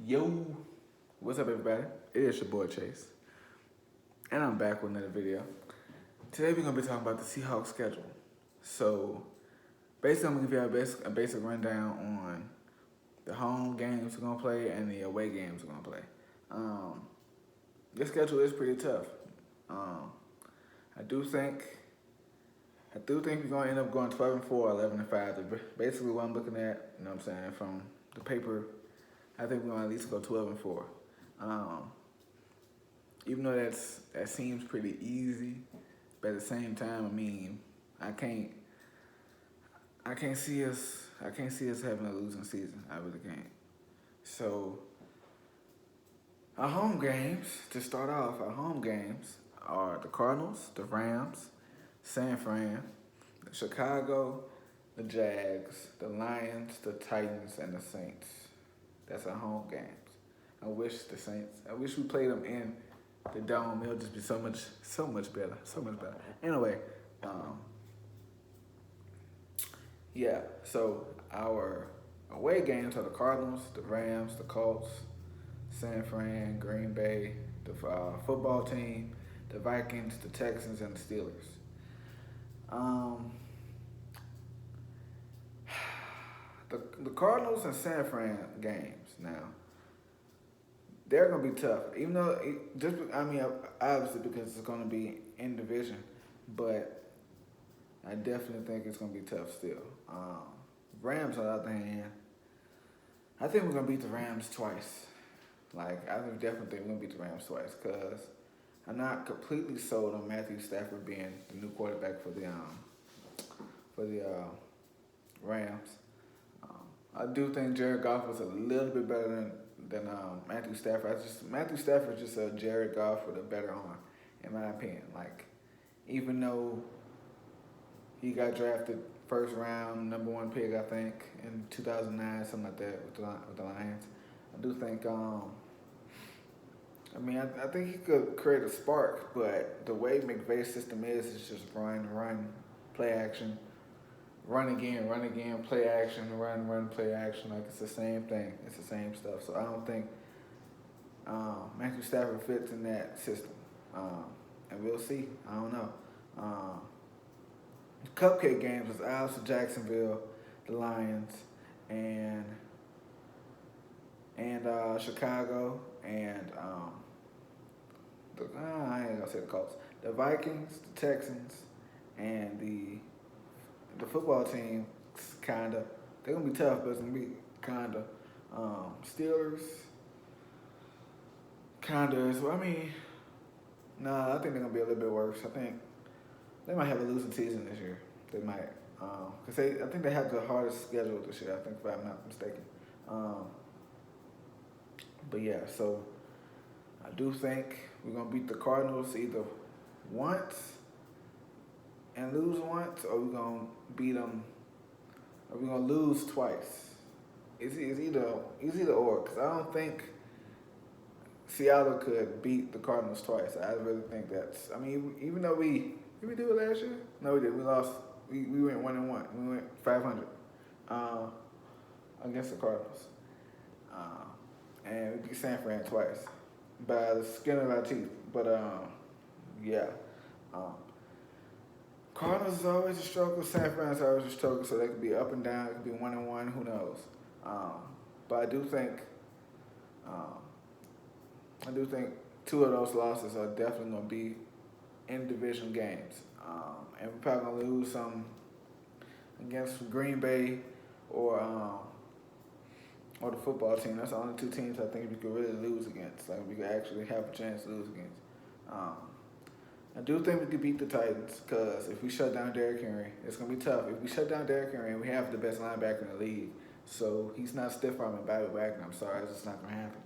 Yo, what's up, everybody? It is your boy Chase, and I'm back with another video. Today we're gonna be talking about the Seahawks schedule. So, basically, I'm gonna give you a basic rundown on the home games we're gonna play and the away games we're gonna play. Um, this schedule is pretty tough. Um, I do think we're gonna end up going 12-4, 11-5. Basically, what I'm looking at, you know what I'm saying, from the paper, I think we're gonna at least go 12-4. Even though that seems pretty easy, but at the same time, I mean, I can't see us having a losing season. I really can't. So our home games, to start off, are the Cardinals, the Rams, San Fran, the Chicago, the Jags, the Lions, the Titans, and the Saints. That's our home games. I wish we played them in the dome. It'll just be so much better. Anyway, yeah. So our away games are the Cardinals, the Rams, the Colts, San Fran, Green Bay, the football team, the Vikings, the Texans, and the Steelers. The Cardinals and San Fran games now, they're gonna be tough. Even though obviously because it's gonna be in division, but I definitely think it's gonna be tough still. Rams, on the other hand, I think we're gonna beat the Rams twice. Like, I definitely think we're gonna beat the Rams twice because I'm not completely sold on Matthew Stafford being the new quarterback for the Rams. I do think Jared Goff was a little bit better than Matthew Stafford. Matthew Stafford is just a Jared Goff with a better arm, in my opinion. Like, even though he got drafted first round, number one pick, I think, in 2009, something like that, with the Lions, I do think. I think he could create a spark, but the way McVay's system is just run, play action. Run again, play action, run, play action. Like, it's the same thing. It's the same stuff. So I don't think Matthew Stafford fits in that system. And we'll see. I don't know. The cupcake games was obviously Jacksonville, the Lions, and Chicago, and I ain't gonna say the Colts. The Vikings, the Texans, and the football team, kinda. They're gonna be tough, but it's gonna be kinda. Steelers, kinda. So I think they're gonna be a little bit worse. I think they might have a losing season this year. They might, cause I think they have the hardest schedule this year. I think, if I'm not mistaken. But yeah, so I do think we're gonna beat the Cardinals either once and lose once, or we're gonna beat them, or we're gonna lose twice. It's either or, because I don't think Seattle could beat the Cardinals twice. I really think that's. Even though did we do it last year? No, we did. We lost. We went 1-1. We went 500 against the Cardinals, and we beat San Fran twice by the skin of our teeth. But yeah. Cardinals is always a struggle. San Fran is always a struggle, so they could be up and down. It could be 1-1. Who knows? But I do think two of those losses are definitely going to be in division games, and we're probably going to lose some against Green Bay or the football team. That's the only two teams I think we could really lose against. Like, we could actually have a chance to lose against. I do think we could beat the Titans, because if we shut down Derrick Henry, it's going to be tough. If we shut down Derrick Henry, and we have the best linebacker in the league, so he's not stiff-arming Bobby Wagner. I'm sorry, it's just not going to happen.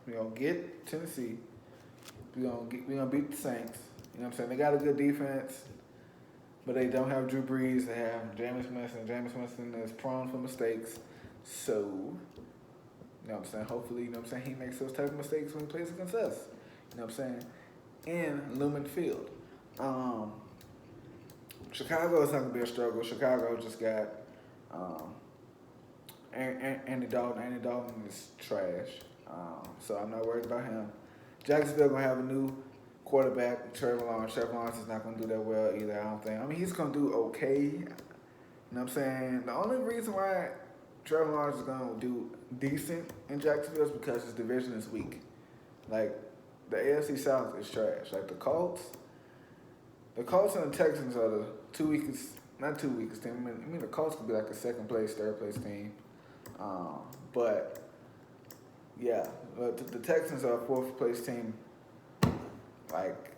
We're gonna get Tennessee. We're gonna beat the Saints. You know what I'm saying? They got a good defense, but they don't have Drew Brees. They have Jameis Winston. Jameis Winston is prone for mistakes. So, you know what I'm saying? Hopefully, you know what I'm saying, he makes those type of mistakes when he plays against us. You know what I'm saying? In Lumen Field. Chicago is not gonna be a struggle. Chicago just got Andy Dalton. Andy Dalton is trash, so I'm not worried about him. Jacksonville gonna have a new quarterback, Trevor Lawrence. Trevor Lawrence is not gonna do that well either. I don't think. I mean, he's gonna do okay. You know what I'm saying? The only reason why Trevor Lawrence is gonna do decent in Jacksonville is because his division is weak. Like the AFC South is trash. Like the Colts and the Texans are the two weakest. Not two weakest team. I mean the Colts could be like a second place, third place team. But yeah, the Texans are a fourth place team. Like,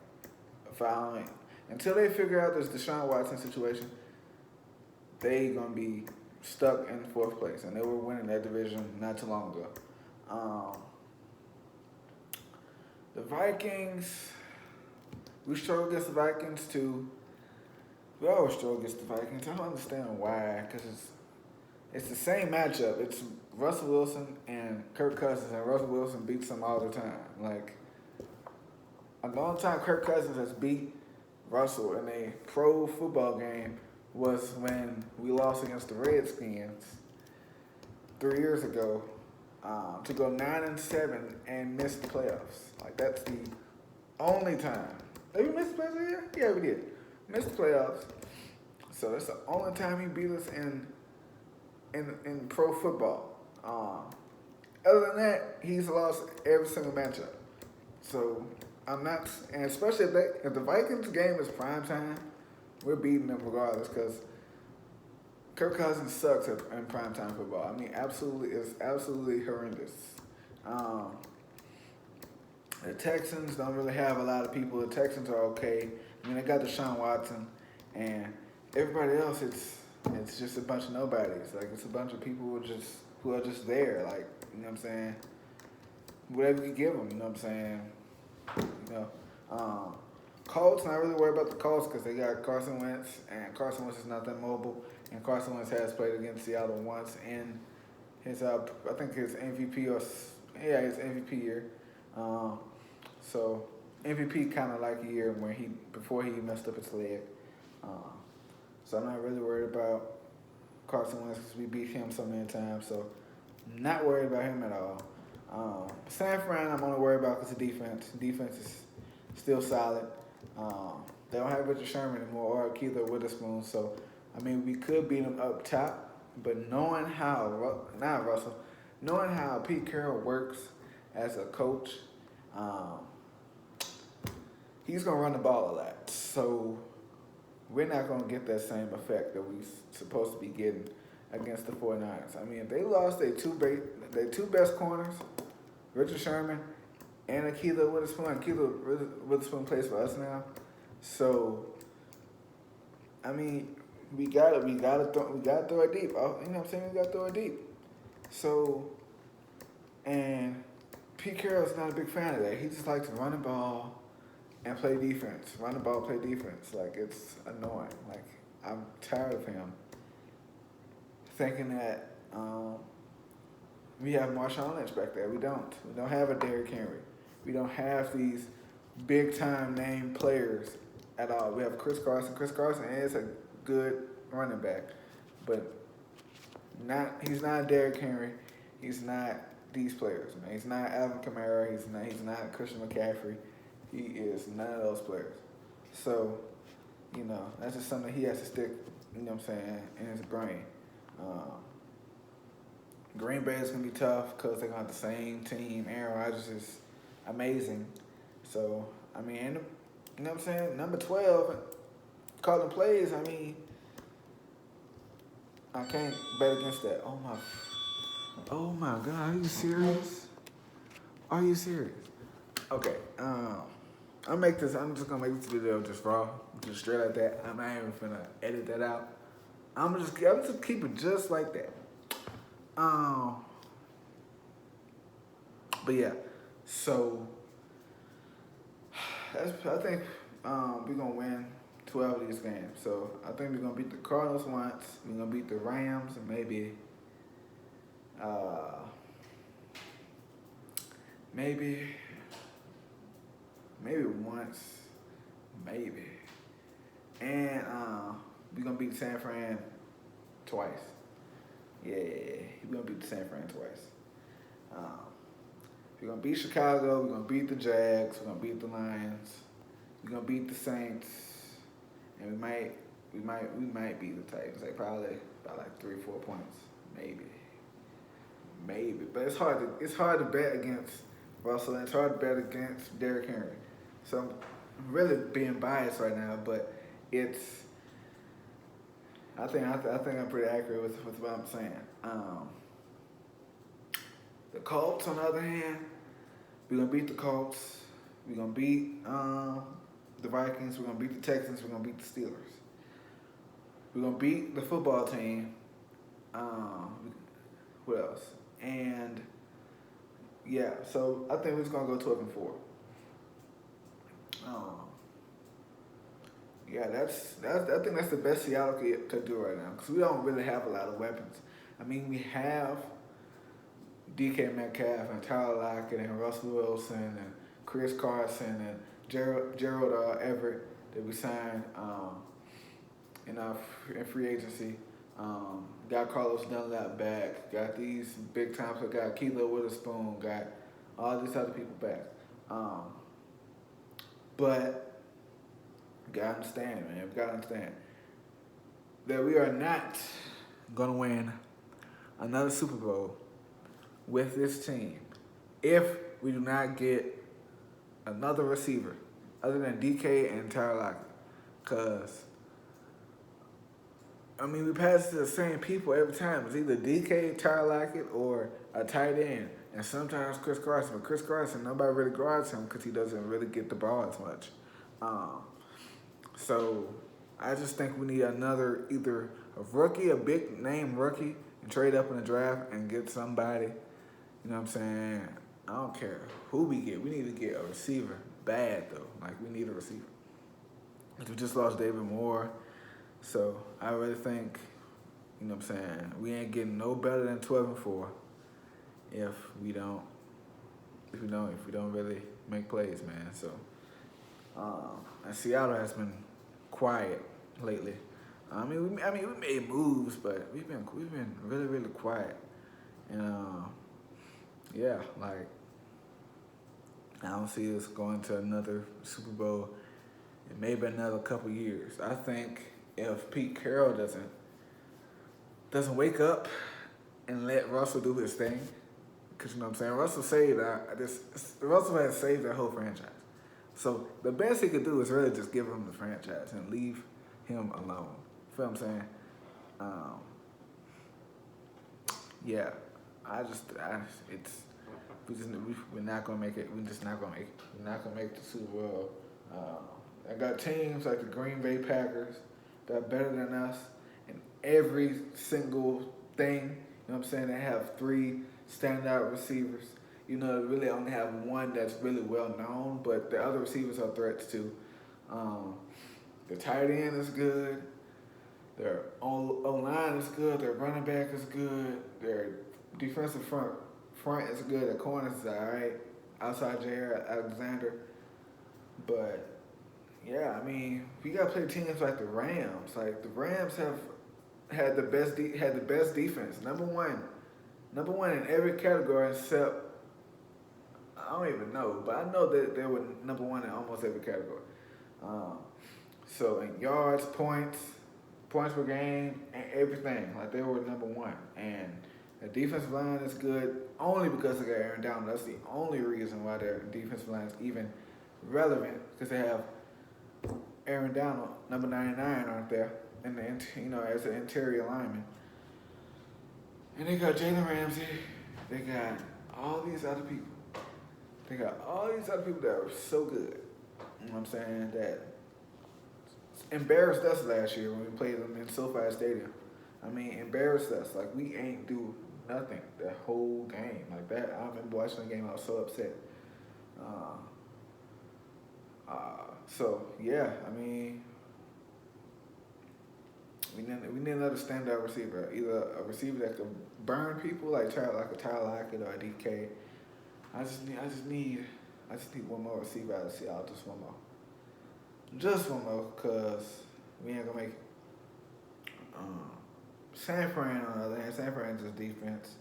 following until they figure out this Deshaun Watson situation, they gonna be stuck in fourth place, and they were winning that division not too long ago. The Vikings, we struggle against the Vikings too. We always struggle against the Vikings. I don't understand why, because it's the same matchup. It's Russell Wilson and Kirk Cousins, and Russell Wilson beats them all the time. Like, the only time Kirk Cousins has beat Russell in a pro football game was when we lost against the Redskins 3 years ago to go 9-7 and miss the playoffs. Like, that's the only time. Did we miss the playoffs this year? Yeah, we did. Missed the playoffs. So that's the only time he beat us in pro football. Other than that, he's lost every single matchup. So I'm not, and especially if the Vikings game is prime time, we're beating them regardless because Kirk Cousins sucks in primetime football. I mean, it's absolutely horrendous. The Texans don't really have a lot of people. The Texans are okay. I mean, they got Deshaun Watson, and everybody else, it's just a bunch of nobodies. Like, it's a bunch of people who are just there. Like, you know what I'm saying? Whatever you give them, you know what I'm saying? You know, Colts, not really worried about the Colts because they got Carson Wentz, and Carson Wentz is not that mobile, and Carson Wentz has played against Seattle once in his, I think his MVP his MVP year. So MVP kind of like a year before he messed up his leg. So I'm not really worried about Carson Wentz because we beat him so many times. So not worried about him at all. San Fran, I'm only worried about because of defense. Defense is still solid. They don't have Richard Sherman anymore or Keith Witherspoon. So, I mean, we could beat them up top. But knowing how Pete Carroll works as a coach, he's going to run the ball a lot. So we're not going to get that same effect that we're supposed to be getting against the 49ers. I mean, if they lost their two best corners, Richard Sherman and Keith Witherspoon. Keith Witherspoon plays for us now. So, I mean, we gotta throw it deep. You know what I'm saying? We gotta throw it deep. So, and Pete Carroll's not a big fan of that. He just likes to run the ball and play defense. Run the ball, play defense. Like, it's annoying. Like, I'm tired of him thinking that we have Marshawn Lynch back there. We don't. We don't have a Derrick Henry. We don't have these big-time name players at all. We have Chris Carson. Chris Carson is a good running back, but he's not Derrick Henry. He's not these players, man. He's not Alvin Kamara. He's not Christian McCaffrey. He is none of those players. So, you know, that's just something he has to stick, you know what I'm saying, in his brain. Green Bay is going to be tough because they're going to have the same team. Aaron Rodgers is amazing. So, I mean, you know what I'm saying? Number 12, calling plays, I mean, I can't bet against that. Oh my God, are you serious? Are you serious? Okay, I'm just going to make this video just raw, just straight like that. I'm not even finna edit that out. I'm just keep it just like that. But yeah, so I think we're gonna win 12 of these games. So I think we're gonna beat the Cardinals once. We're gonna beat the Rams and maybe once, maybe. And we're gonna beat San Fran twice. Yeah, we're gonna beat the San Fran twice. Um, we're gonna beat Chicago. We're gonna beat the Jags. We're gonna beat the Lions. We're gonna beat the Saints, and we might beat the Titans. Like probably by like 3 or 4 points, maybe. But it's hard to bet against Russell. And it's hard to bet against Derrick Henry. So I'm really being biased right now, but it's. I think I'm pretty accurate with what I'm saying. The Colts, on the other hand, we're gonna beat the Colts. We're gonna beat the Vikings. We're gonna beat the Texans. We're gonna beat the Steelers. We're gonna beat the football team. What else? And yeah, so I think we're just gonna go 12-4. Yeah, I think that's the best Seattle could do right now because we don't really have a lot of weapons. I mean, we have DK Metcalf and Tyler Lockett and Russell Wilson and Chris Carson and Gerald Everett that we signed in free agency. Got Carlos Dunlap back. Got these big times. Got Kilo Witherspoon. Got all these other people back. But you gotta understand, man. We gotta understand that we are not gonna win another Super Bowl with this team if we do not get another receiver other than DK and Tyler Lockett. Cause I mean, we pass to the same people every time. It's either DK, Tyler Lockett, or a tight end, and sometimes Chris Carson. But Chris Carson, nobody really guards him because he doesn't really get the ball as much. So I just think we need either a rookie, a big name rookie, and trade up in the draft and get somebody. You know what I'm saying? I don't care who we get. We need to get a receiver bad though. Like we need a receiver. We just lost David Moore. So I really think, you know what I'm saying, we ain't getting no better than 12-4 if we don't really make plays, man. So and Seattle has been quiet lately. I mean we made moves, but we've been really, really quiet. And yeah, like I don't see us going to another Super Bowl in maybe another couple years. I think if Pete Carroll doesn't wake up and let Russell do his thing, because you know what I'm saying, Russell has saved that whole franchise. So the best he could do is really just give him the franchise and leave him alone. Feel what I'm saying? Yeah, we're not gonna make it. We're just not gonna make it. We're not gonna make the Super Bowl. I got teams like the Green Bay Packers that are better than us in every single thing. You know what I'm saying? They have 3 standout receivers. You know, they really only have one that's really well known, but the other receivers are threats too. The tight end is good. Their O-line is good. Their running back is good. Their defensive front is good. Their corners is all right. Outside Jair Alexander. But yeah, I mean, we gotta play teams like the Rams. Like the Rams have had the best defense. Number one in every category except I don't even know, but I know that they were number 1 in almost every category. So in yards, points per game, and everything, like they were number 1. And the defensive line is good only because they got Aaron Donald. That's the only reason why their defensive line is even relevant, because they have Aaron Donald, number 99, aren't there? And as an interior lineman. And they got Jalen Ramsey. They got all these other people. That are so good. You know what I'm saying? That embarrassed us last year when we played them in SoFi Stadium. I mean, embarrassed us. Like, we ain't do nothing the whole game. Like that, I remember watching the game, I was so upset. So, yeah, I mean, we need another standout receiver. Either a receiver that can burn people like a Tyler Lockett or a DK. I just need one more receiver out of Seattle. Just one more, because we ain't gonna make it. San Fran on the other hand, San Fran just defense.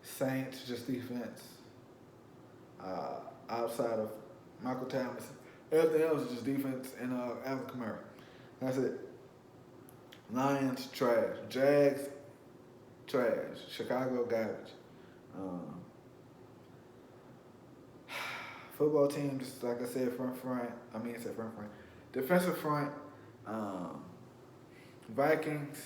Saints just defense. Outside of Michael Thomas, everything else is just defense and Alvin Kamara. That's it. Lions trash. Jags trash. Chicago garbage. Football team, just like I said, front. Defensive front. Vikings.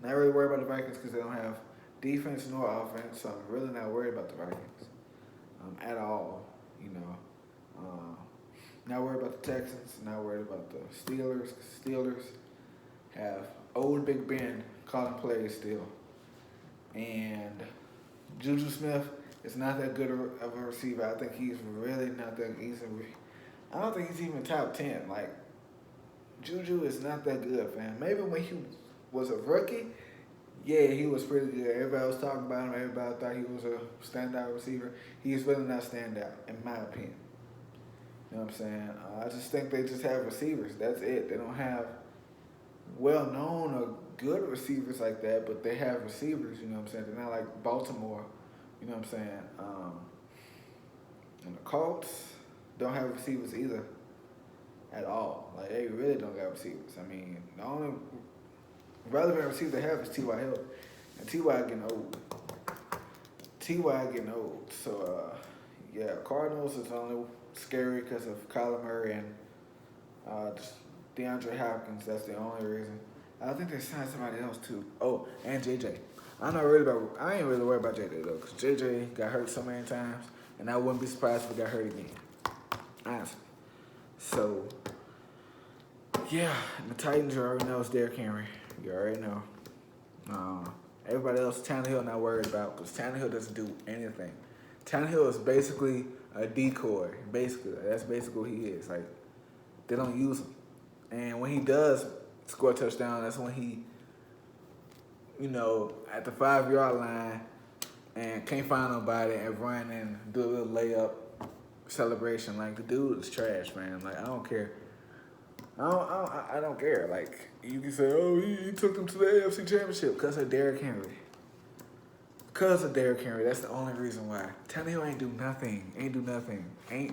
Not really worried about the Vikings because they don't have defense nor offense, so I'm really not worried about the Vikings at all. Not worried about the Texans. Not worried about the Steelers. Steelers have old Big Ben calling plays still, and Juju Smith is not that good of a receiver. I think he's really not that easy. I don't think he's even top 10. Like, Juju is not that good, fam. Maybe when he was a rookie, yeah, he was pretty good. Everybody was talking about him. Everybody thought he was a standout receiver. He's really not standout, in my opinion. You know what I'm saying? I just think they just have receivers. That's it. They don't have well-known or good receivers like that, but they have receivers, you know what I'm saying? They're not like Baltimore, you know what I'm saying? And the Colts don't have receivers either at all. Like, they really don't got receivers. I mean, the only relevant receiver they have is T.Y. Hill, and T.Y. getting old. So, yeah, Cardinals is only scary because of Kyler Murray and just DeAndre Hopkins. That's the only reason. I think they signed somebody else too. Oh, and JJ. I ain't really worried about JJ though, because JJ got hurt so many times, and I wouldn't be surprised if he got hurt again. Honestly. So, yeah, the Titans, you already know it's Derrick Henry. You already know. Everybody else, Tannehill, not worried about, because Tannehill doesn't do anything. Tannehill is basically a decoy. Basically, that's basically what he is. Like, they don't use him. And when he does score a touchdown, that's when he, at the 5-yard line and can't find nobody and run and do a little layup celebration. Like, the dude is trash, man. Like, I don't care. I don't care. Like, you can say, oh, he took them to the AFC Championship because of Derrick Henry. Because of Derrick Henry. That's the only reason why. Tannehill ain't do nothing. Ain't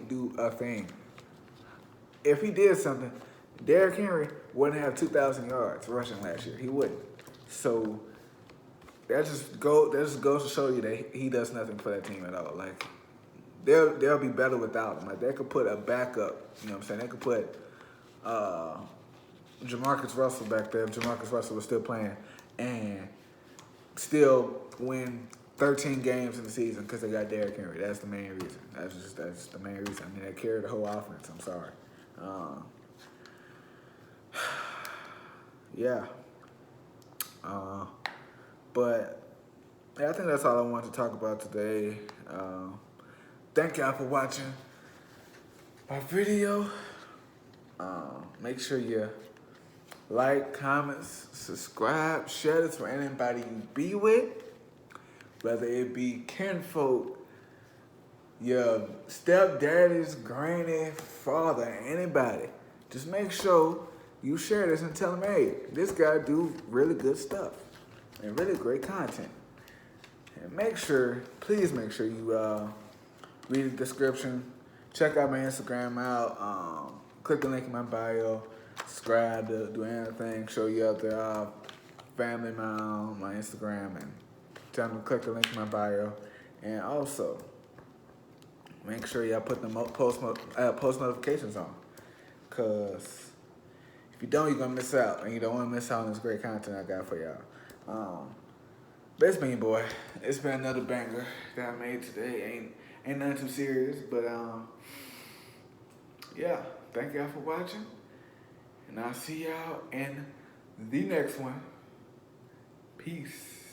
do a thing. If he did something, Derrick Henry wouldn't have 2,000 yards rushing last year. He wouldn't. So that just goes to show you that he does nothing for that team at all. Like, they'll be better without him. Like, they could put a backup. You know what I'm saying? They could put Jamarcus Russell back there if Jamarcus Russell was still playing, and still win 13 games in the season because they got Derrick Henry. That's the main reason. That's the main reason. I mean, they carry the whole offense. I'm sorry. Yeah. But yeah, I think that's all I wanted to talk about today. Thank y'all for watching my video. Make sure you like, comment, subscribe, share this for anybody you be with, whether it be kinfolk, your stepdaddy's granny, father, anybody. Just make sure you share this and tell them, hey, this guy do really good stuff and really great content. And please make sure you read the description, check out my Instagram out, click the link in my bio, subscribe, do anything, show you out there, family my Instagram, and tell them to click the link in my bio. And also, make sure y'all put the post notifications on, because if you don't, you're going to miss out, and you don't want to miss out on this great content I got for y'all. But it's been your boy. It's been another banger that I made today. Ain't nothing too serious, but yeah, thank y'all for watching, and I'll see y'all in the next one. Peace.